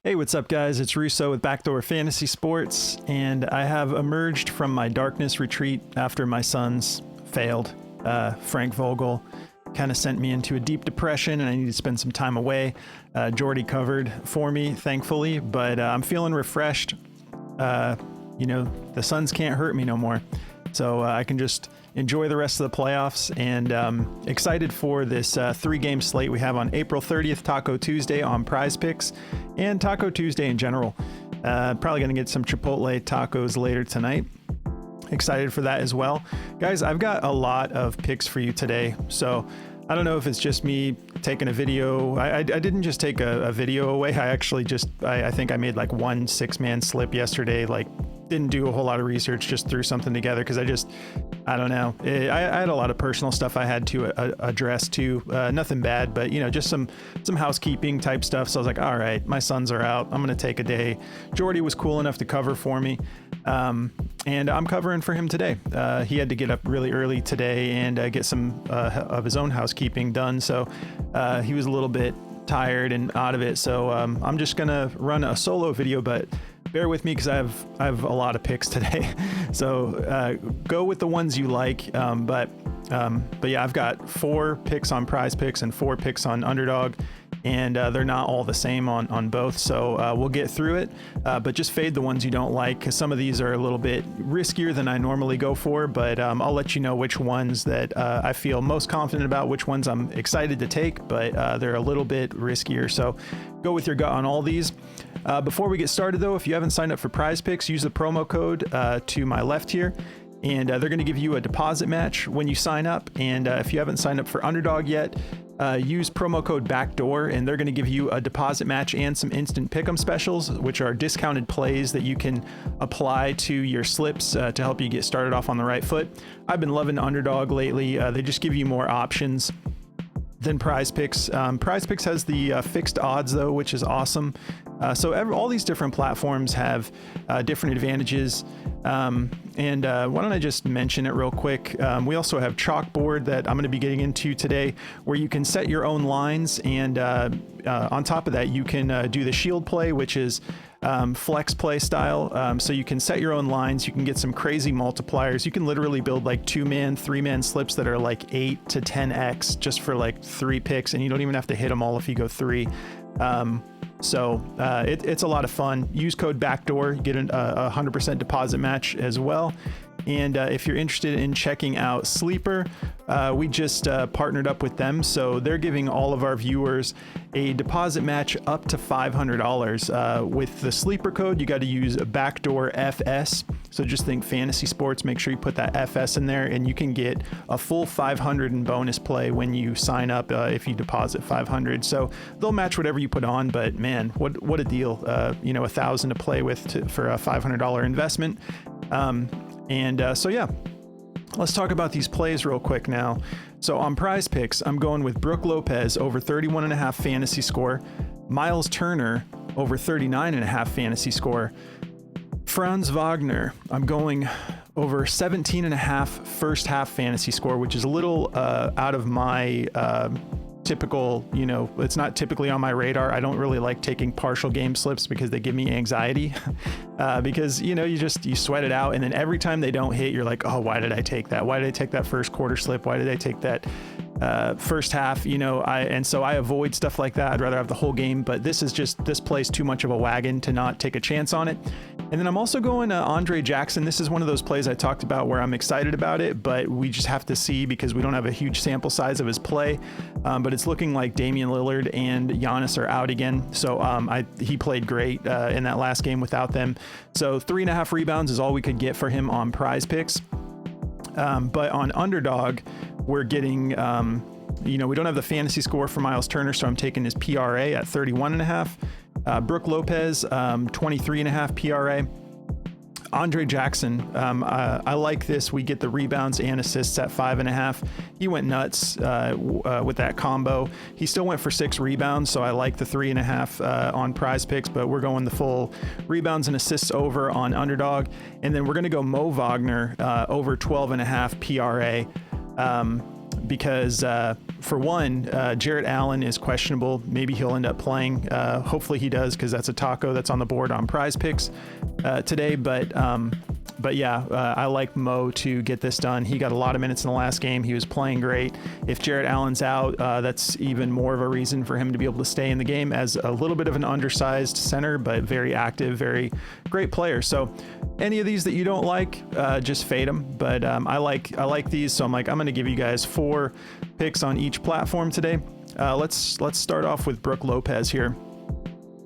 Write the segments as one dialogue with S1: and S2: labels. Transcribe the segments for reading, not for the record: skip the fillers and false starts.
S1: Hey, what's up, guys? It's Russo with Backdoor Fantasy Sports, and I have emerged from my darkness retreat after my sons failed. Frank Vogel kind of sent me into a deep depression, and I need to spend some time away. Jordy covered for me, thankfully, but I'm feeling refreshed. The Suns can't hurt me no more, so I can just enjoy the rest of the playoffs, and excited for this 3-game slate we have on April 30th, Taco Tuesday on Prize Picks, and Taco Tuesday in general. Probably going to get some Chipotle tacos later tonight. Excited for that as well. Guys, I've got a lot of picks for you today, so I don't know if it's just me taking a video. I didn't just take a video away. I actually I think I made like one 6-man slip yesterday, didn't do a whole lot of research, just threw something together because I don't know. I had a lot of personal stuff I had to address too. Nothing bad, but just some housekeeping type stuff. So I was like, all right, my sons are out. I'm going to take a day. Jordy was cool enough to cover for me. And I'm covering for him today. He had to get up really early today and get some of his own housekeeping done. So he was a little bit tired and out of it. So I'm just going to run a solo video, but bear with me because I have a lot of picks today. So go with the ones you like. But yeah, I've got 4 picks on Prize Picks and 4 picks on Underdog, and they're not all the same on both. So we'll get through it, but just fade the ones you don't like, because some of these are a little bit riskier than I normally go for, but I'll let you know which ones that I feel most confident about, which ones I'm excited to take, but they're a little bit riskier. So go with your gut on all these. Before we get started though, if you haven't signed up for Prize Picks, use the promo code to my left here, and they're going to give you a deposit match when you sign up. And if you haven't signed up for Underdog yet, use promo code BACKDOOR, and they're going to give you a deposit match and some instant pick'em specials, which are discounted plays that you can apply to your slips to help you get started off on the right foot. I've been loving Underdog lately. They just give you more options than Prize Picks. Prize Picks has the fixed odds though, which is awesome. So all these different platforms have different advantages. And why don't I just mention it real quick? We also have Chalkboard that I'm going to be getting into today, where you can set your own lines, and on top of that, you can do the shield play, which is flex play style. So you can set your own lines. You can get some crazy multipliers. You can literally build like 2-man, 3-man slips that are like 8 to 10x just for like 3 picks, and you don't even have to hit them all if you go 3. So it's a lot of fun. Use code BACKDOOR, get a 100% deposit match as well. And if you're interested in checking out Sleeper, we just partnered up with them. So they're giving all of our viewers a deposit match up to $500. With the Sleeper code, you got to use Backdoor FS. So just think fantasy sports, make sure you put that FS in there, and you can get a full 500 in bonus play when you sign up if you deposit 500. So they'll match whatever you put on, but man, what a deal. $1,000 to play with for a $500 investment. So yeah, let's talk about these plays real quick now. So on Prize Picks, I'm going with Brook Lopez over 31.5 fantasy score, Miles Turner over 39.5 fantasy score, Franz Wagner, I'm going over 17.5 first half fantasy score, which is a little out of my typical, it's not typically on my radar. I don't really like taking partial game slips because they give me anxiety because, you sweat it out. And then every time they don't hit, you're like, oh, why did I take that? Why did I take that first quarter slip? Why did I take that first half? And so I avoid stuff like that. I'd rather have the whole game, but this plays too much of a wagon to not take a chance on it. And then I'm also going Andre Jackson. This is one of those plays I talked about where I'm excited about it, but we just have to see because we don't have a huge sample size of his play. But it's looking like Damian Lillard and Giannis are out again. So he played great in that last game without them. So 3.5 rebounds is all we could get for him on Prize Picks. But on Underdog, we're getting, we don't have the fantasy score for Miles Turner, so I'm taking his PRA at 31.5. Brook Lopez, 23.5 PRA. Andre Jackson, I like this. We get the rebounds and assists at 5.5. He went nuts with that combo. He still went for 6 rebounds, so I like the 3.5 on Prize Picks, but we're going the full rebounds and assists over on Underdog. And then we're going to go Mo Wagner over 12.5 PRA. because for one, Jarrett Allen is questionable. Maybe he'll end up playing. Hopefully he does, because that's a taco that's on the board on Prize Picks today. But yeah, I like Mo to get this done. He got a lot of minutes in the last game. He was playing great. If Jarrett Allen's out, that's even more of a reason for him to be able to stay in the game as a little bit of an undersized center, but very active, very great player. So any of these that you don't like, just fade them. But I like these, so I'm going to give you guys 4 picks on each platform today. Let's start off with Brook Lopez here.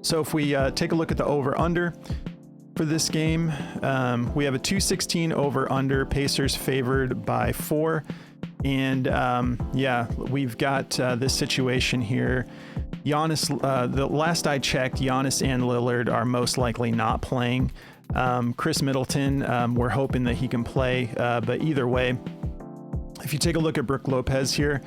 S1: So if we take a look at the over/under for this game, we have a 216 over/under. Pacers favored by 4, and yeah, we've got this situation here. Giannis, the last I checked, Giannis and Lillard are most likely not playing. Chris Middleton, we're hoping that he can play, but either way, if you take a look at Brook Lopez here,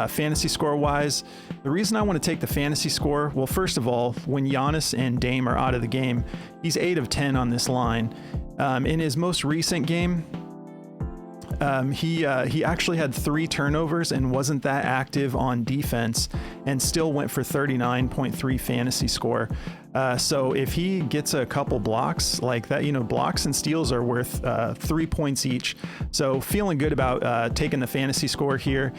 S1: fantasy score wise, the reason I want to take the fantasy score, well, first of all, when Giannis and Dame are out of the game, he's 8 of 10 on this line. In his most recent game, he actually had 3 turnovers and wasn't that active on defense, and still went for 39.3 fantasy score. So if he gets a couple blocks like that, blocks and steals are worth 3 points each. So feeling good about taking the fantasy score here,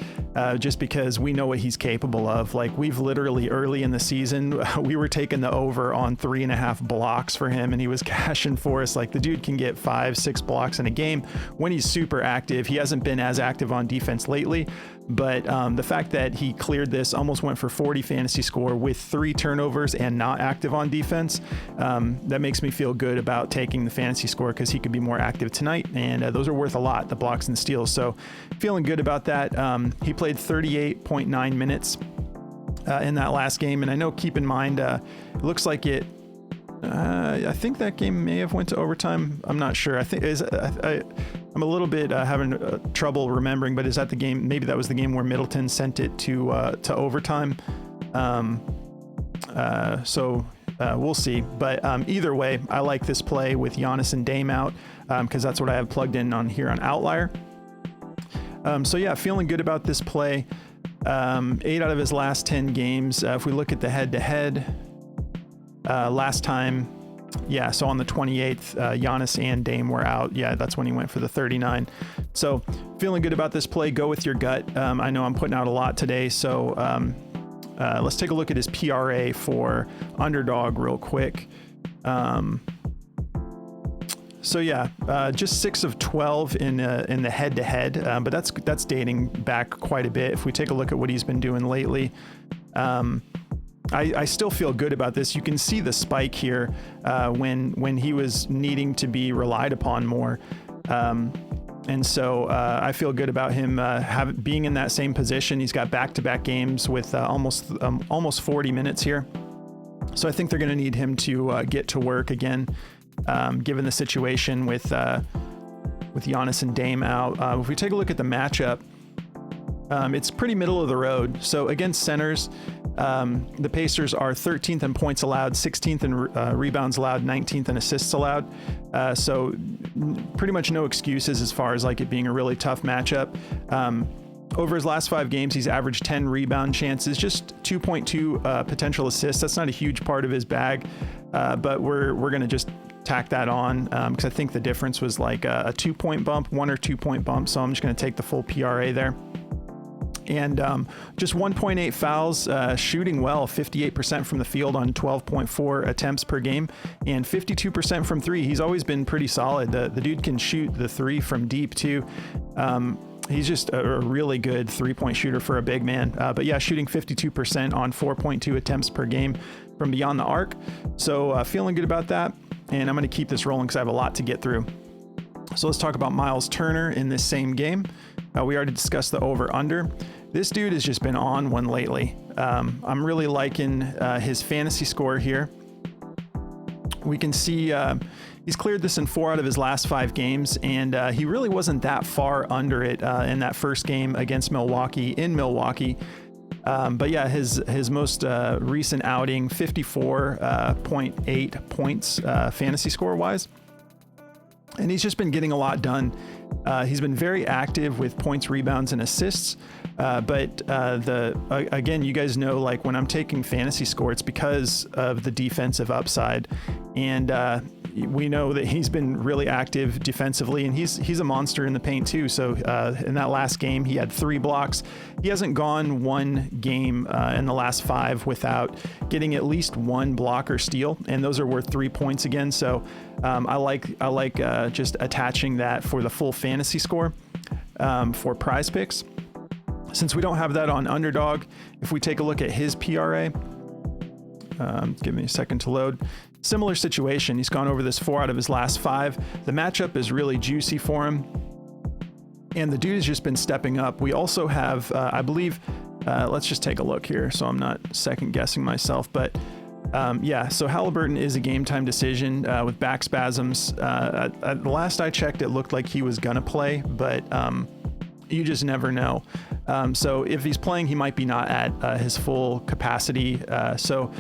S1: just because we know what he's capable of. Like, we've literally early in the season, we were taking the over on 3.5 blocks for him, and he was cashing for us. Like, the dude can get 5-6 blocks in a game when he's super active. He hasn't been as active on defense lately, but the fact that he cleared this, almost went for 40 fantasy score with 3 turnovers and not active on defense, that makes me feel good about taking the fantasy score, because he could be more active tonight, and those are worth a lot, the blocks and steals. So feeling good about that. He played 38.9 minutes in that last game, and I know, keep in mind, it looks like it, I think that game may have went to overtime. I'm not sure. I'm a little bit having trouble remembering, but is that the game? Maybe that was the game where Middleton sent it to overtime. So we'll see. But either way, I like this play with Giannis and Dame out, because that's what I have plugged in on here on Outlier. So yeah, feeling good about this play. 8 out of his last 10 games. If we look at the head-to-head, last time, yeah, so on the 28th, Giannis and Dame were out. Yeah, that's when he went for the 39. So feeling good about this play. Go with your gut. I know I'm putting out a lot today, so let's take a look at his PRA for underdog real quick. So yeah, just 6 of 12 in the head-to-head, but that's dating back quite a bit. If we take a look at what he's been doing lately, I still feel good about this. You can see the spike here when he was needing to be relied upon more. And so I feel good about him being in that same position. He's got back-to-back games with almost 40 minutes here. So I think they're going to need him to get to work again, given the situation with Giannis and Dame out. If we take a look at the matchup, it's pretty middle of the road. So against centers, the Pacers are 13th in points allowed, 16th in rebounds allowed, 19th in assists allowed. So pretty much no excuses as far as like it being a really tough matchup. Over his last 5 games, he's averaged 10 rebound chances, just 2.2 potential assists. That's not a huge part of his bag, but we're going to just tack that on because I think the difference was like a 2-point bump, 1 or 2-point bump. So I'm just going to take the full PRA there. And just 1.8 fouls, shooting well, 58% from the field on 12.4 attempts per game, and 52% from 3. He's always been pretty solid. The dude can shoot the 3 from deep too. He's just a really good 3-point shooter for a big man. But yeah, shooting 52% on 4.2 attempts per game from beyond the arc. So feeling good about that. And I'm going to keep this rolling because I have a lot to get through. So let's talk about Miles Turner in this same game. We already discussed the over-under. This dude has just been on one lately. I'm really liking his fantasy score here. We can see he's cleared this in 4 out of his last 5 games, and he really wasn't that far under it in that first game against Milwaukee in Milwaukee. But yeah, his most recent outing, 54.8 points fantasy score wise. and he's just been getting a lot done. He's been very active with points, rebounds, and assists. Again, you guys know, like when I'm taking fantasy score, it's because of the defensive upside, and we know that he's been really active defensively, and he's a monster in the paint too. So in that last game, he had 3 blocks. He hasn't gone one game in the last 5 without getting at least 1 block or steal, and those are worth 3 points again. So I like just attaching that for the full fantasy score for Prize Picks. Since we don't have that on Underdog, if we take a look at his PRA, give me a second to load. Similar situation. He's gone over this 4 out of his last 5. The matchup is really juicy for him, and the dude has just been stepping up. We also have, I believe, let's just take a look here so I'm not second guessing myself, but yeah, so Halliburton is a game time decision with back spasms. The last I checked, it looked like he was gonna play, but you just never know. So if he's playing, he might be not at his full capacity. So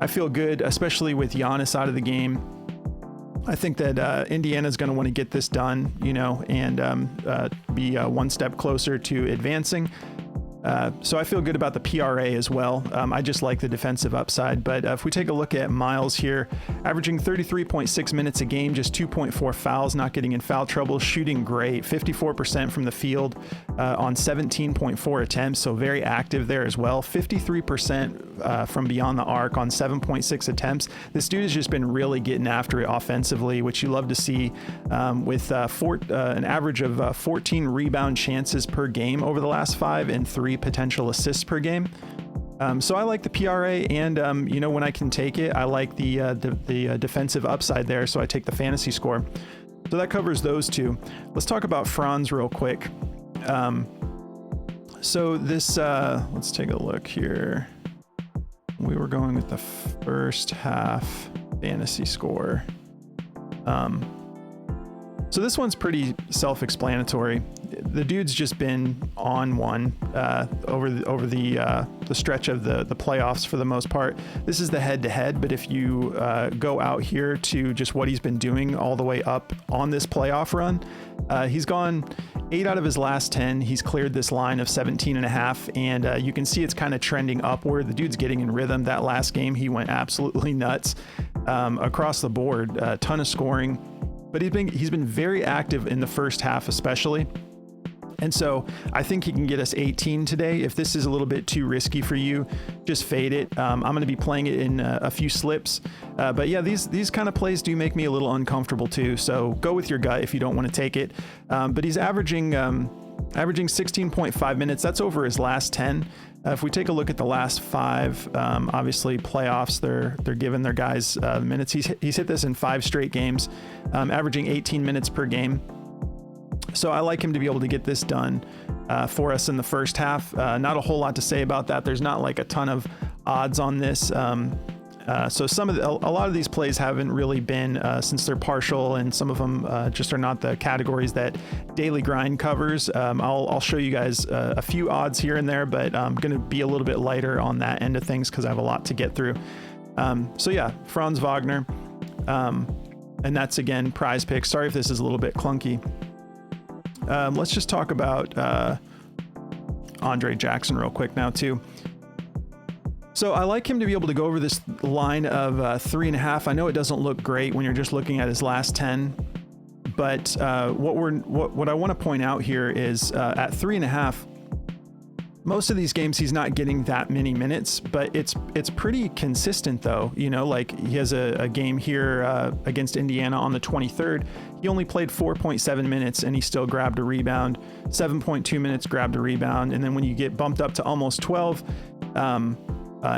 S1: I feel good, especially with Giannis out of the game. I think that Indiana's going to want to get this done, and be one step closer to advancing. So I feel good about the PRA as well. I just like the defensive upside. But if we take a look at Miles here, averaging 33.6 minutes a game, just 2.4 fouls, not getting in foul trouble, shooting great, 54% from the field on 17.4 attempts, so very active there as well. 53% from beyond the arc on 7.6 attempts. This dude has just been really getting after it offensively, which you love to see, with an average of 14 rebound chances per game over the last 5 and 3 potential assists per game. So I like the PRA, and when I can take it, I like the defensive upside there, so I take the fantasy score. So that covers those two. Let's talk about Franz real quick. So this, let's take a look here. We were going with the first half fantasy score. So this one's pretty self-explanatory. The dude's just been on one over the stretch of the playoffs for the most part. This is the head-to-head, but if you go out here to just what he's been doing all the way up on this playoff run, he's gone 8 out of his last 10. He's cleared this line of 17.5, and you can see it's kind of trending upward. The dude's getting in rhythm. That last game, he went absolutely nuts across the board, a ton of scoring. But he's been very active in the first half, especially. And so I think he can get us 18 today. If this is a little bit too risky for you, just fade it. I'm going to be playing it in a few slips. But yeah, these kind of plays do make me a little uncomfortable too. So go with your gut if you don't want to take it. But he's averaging 16.5 minutes. That's over his last 10. If we take a look at the last 5, obviously playoffs, they're giving their guys minutes. He's hit this in 5 straight games, averaging 18 minutes per game. So I like him to be able to get this done for us in the first half. Not a whole lot to say about that. There's not like a ton of odds on this. So a lot of these plays haven't really been, since they're partial, and some of them just are not the categories that Daily Grind covers. I'll show you guys a few odds here and there, but I'm going to be a little bit lighter on that end of things because I have a lot to get through. So yeah, Franz Wagner. And that's, again, Prize Picks. Sorry if this is a little bit clunky. Let's just talk about Andre Jackson real quick now too. So I like him to be able to go over this line of 3.5. I know it doesn't look great when you're just looking at his last 10, but what I want to point out here is at 3.5, most of these games he's not getting that many minutes, but it's pretty consistent though. Like he has a game here against Indiana on the 23rd. He only played 4.7 minutes and he still grabbed a rebound. 7.2 minutes, grabbed a rebound, and then when you get bumped up to almost 12.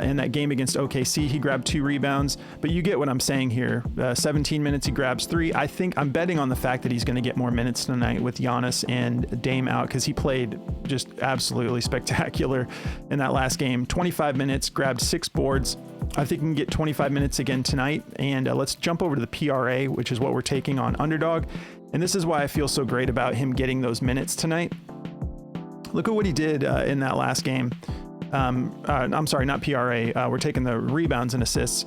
S1: In that game against OKC, he grabbed 2 rebounds, but you get what I'm saying here. 17 minutes, he grabs 3. I think I'm betting on the fact that he's going to get more minutes tonight with Giannis and Dame out, because he played just absolutely spectacular in that last game. 25 minutes, grabbed 6 boards. I think he can get 25 minutes again tonight. And let's jump over to the PRA, which is what we're taking on Underdog. And this is why I feel so great about him getting those minutes tonight. Look at what he did in that last game. I'm sorry, not PRA. We're taking the rebounds and assists.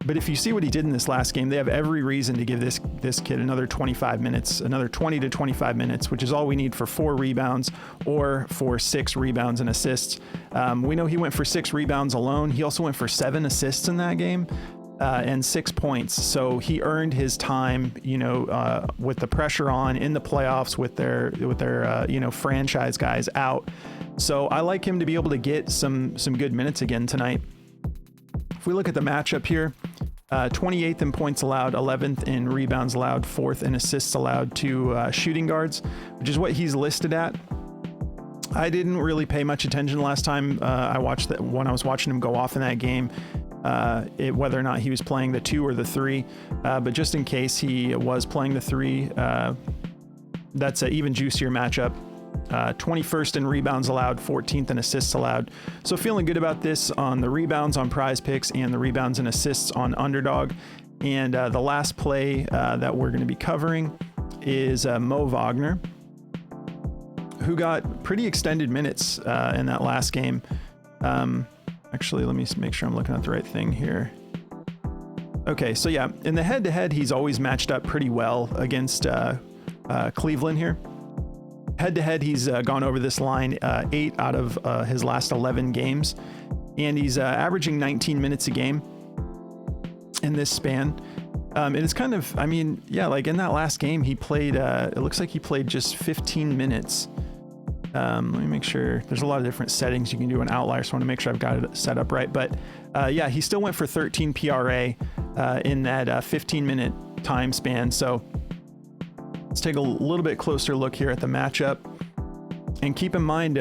S1: But if you see what he did in this last game, they have every reason to give this kid another 25 minutes, another 20 to 25 minutes, which is all we need for 4 rebounds or for 6 rebounds and assists. We know he went for 6 rebounds alone. He also went for 7 assists in that game. And 6 points. So he earned his time, with the pressure on in the playoffs with their franchise guys out. So I like him to be able to get some good minutes again tonight. If we look at the matchup here, 28th in points allowed, 11th in rebounds allowed, 4th in assists allowed to shooting guards, which is what he's listed at. I didn't really pay much attention last time I watched that when I was watching him go off in that game. Whether or not he was playing the 2 or the 3, but just in case he was playing the 3, that's an even juicier matchup. 21st in rebounds allowed, 14th in assists allowed. So feeling good about this on the rebounds on Prize Picks and the rebounds and assists on Underdog. And the last play that we're going to be covering is Mo Wagner, who got pretty extended minutes in that last game. Actually, let me make sure I'm looking at the right thing here. Okay, so yeah, in the head-to-head, he's always matched up pretty well against Cleveland here. Head-to-head, he's gone over this line 8 out of his last 11 games, and he's averaging 19 minutes a game in this span. And it's kind of, like in that last game, he played, it looks like he played just 15 minutes. Let me make sure. There's a lot of different settings you can do in Outlier, so I want to make sure I've got it set up right. But he still went for 13 PRA in that 15-minute time span. So let's take a little bit closer look here at the matchup. And keep in mind,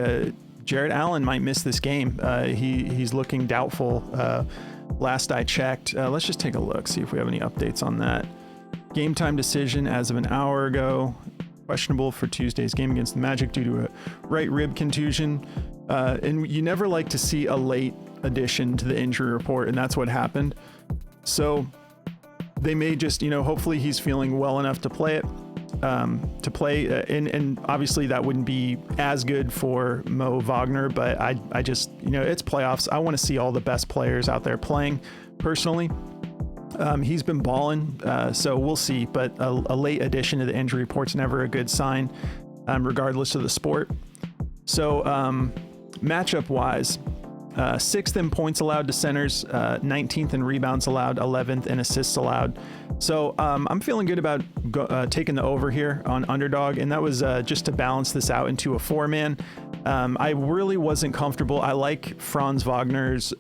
S1: Jarrett Allen might miss this game. He's looking doubtful. Last I checked. Let's just take a look, see if we have any updates on that. Game time decision as of an hour ago. Questionable for Tuesday's game against the Magic due to a right rib contusion. And you never like to see a late addition to the injury report, and that's what happened. So they may just, hopefully he's feeling well enough to play it. And obviously that wouldn't be as good for Mo Wagner, but I just, it's playoffs. I want to see all the best players out there playing personally. He's been balling, so we'll see. But a late addition to the injury report's never a good sign, regardless of the sport. So matchup-wise, 6th in points allowed to centers, 19th in rebounds allowed, 11th in assists allowed. So I'm feeling good about taking the over here on Underdog, and that was just to balance this out into a 4-man. I really wasn't comfortable. I like Franz Wagner's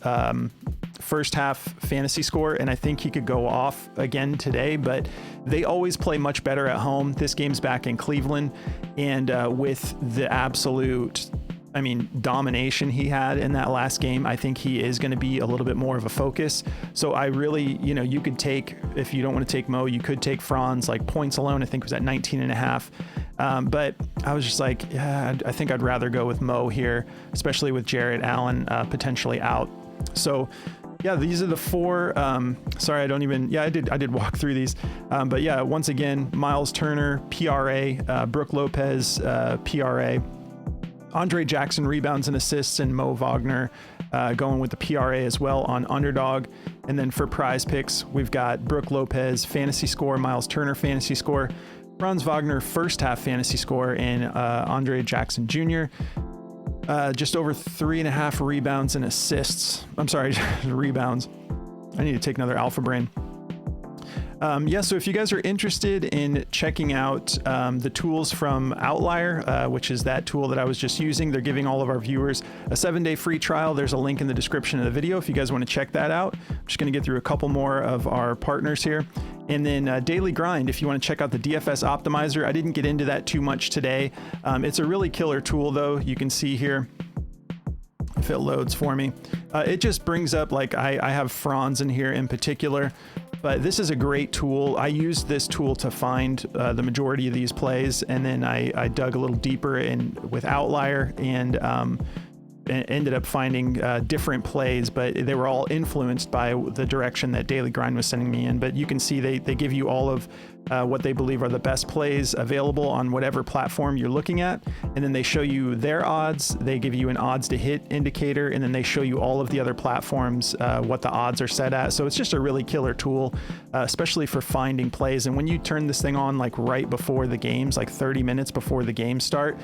S1: first half fantasy score, and I think he could go off again today, but they always play much better at home. This game's back in Cleveland, and with the absolute domination he had in that last game, I think he is going to be a little bit more of a focus. So I really, you could take, if you don't want to take Mo, you could take Franz, like points alone, I think was at 19.5. But I was just like, yeah, I think I'd rather go with Mo here, especially with Jarrett Allen potentially out. So yeah, these are the 4. Sorry, I did walk through these. But yeah, once again, Miles Turner, PRA, Brook Lopez, PRA, Andre Jackson, rebounds and assists, and Mo Wagner going with the PRA as well on Underdog. And then for Prize Picks, we've got Brook Lopez fantasy score, Miles Turner fantasy score, Franz Wagner first half fantasy score, and Andre Jackson Jr. Just over 3.5 rebounds and assists. I'm sorry, rebounds. I need to take another Alpha Brain. So if you guys are interested in checking out the tools from Outlier, which is that tool that I was just using, they're giving all of our viewers a 7-day free trial. There's a link in the description of the video if you guys want to check that out. I'm just going to get through a couple more of our partners here. And then Daily Grind, if you want to check out the DFS Optimizer. I didn't get into that too much today. It's a really killer tool, though. You can see here, if it loads for me. It just brings up, like, I have Franz in here in particular. But this is a great tool. I used this tool to find the majority of these plays, and then I dug a little deeper in with Outlier, and ended up finding different plays, but they were all influenced by the direction that Daily Grind was sending me in. But you can see they give you all of what they believe are the best plays available on whatever platform you're looking at. And then they show you their odds. They give you an odds to hit indicator, and then they show you all of the other platforms, what the odds are set at. So it's just a really killer tool, especially for finding plays. And when you turn this thing on like right before the games, like 30 minutes before the games start,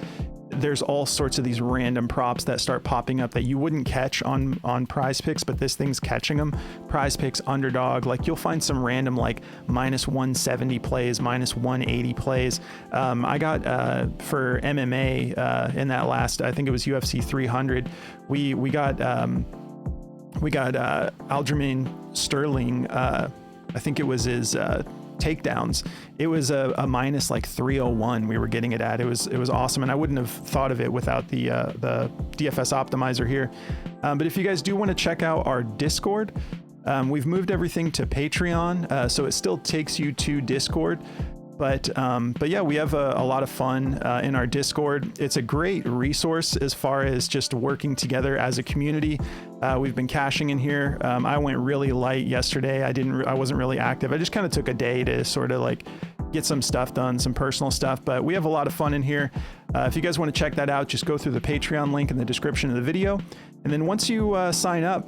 S1: there's all sorts of these random props that start popping up that you wouldn't catch on Prize Picks, but this thing's catching them. Prize Picks, Underdog, like you'll find some random like minus 170 plays, minus 180 plays. I got for MMA in that last, I think it was UFC 300. We got Aljamain Sterling. I think it was his takedowns. It was a minus like 301 we were getting it at. It was awesome, and I wouldn't have thought of it without the DFS optimizer here. But if you guys do want to check out our Discord, we've moved everything to Patreon, so it still takes you to Discord. But yeah, we have a lot of fun in our Discord. It's a great resource as far as just working together as a community. We've been caching in here. I went really light yesterday. I wasn't really active. I just kind of took a day to sort of like get some stuff done, some personal stuff, but we have a lot of fun in here. If you guys want to check that out, just go through the Patreon link in the description of the video. And then once you sign up,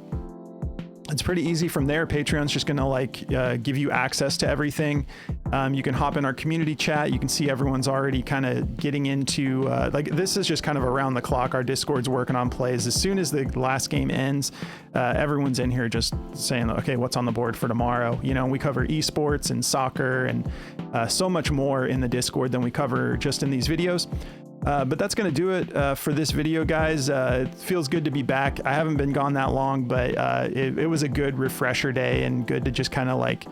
S1: it's pretty easy from there. Patreon's just gonna like give you access to everything. You can hop in our community chat. You can see everyone's already kind of getting into like this is just kind of around the clock. Our Discord's working on plays. As soon as the last game ends, everyone's in here just saying, okay, what's on the board for tomorrow? You know, we cover esports and soccer and so much more in the Discord than we cover just in these videos. But that's going to do it for this video, guys. It feels good to be back. I haven't been gone that long, but it was a good refresher day and good to just kind of like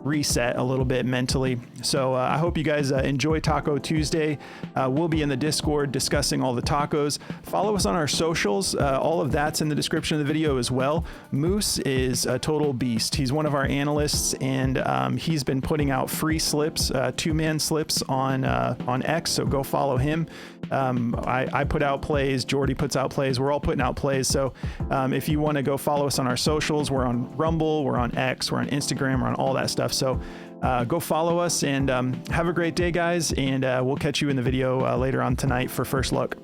S1: reset a little bit mentally. So I hope you guys enjoy Taco Tuesday. We'll be in the Discord discussing all the tacos. Follow us on our socials. All of that's in the description of the video as well. Moose is a total beast. He's one of our analysts, and he's been putting out free slips, two-man slips on X, so go follow him. I put out plays, Jordy puts out plays, we're all putting out plays. So if you want to go follow us on our socials, we're on Rumble, we're on X, we're on Instagram, we're on all that stuff. So go follow us and have a great day, guys, and we'll catch you in the video later on tonight for First Look.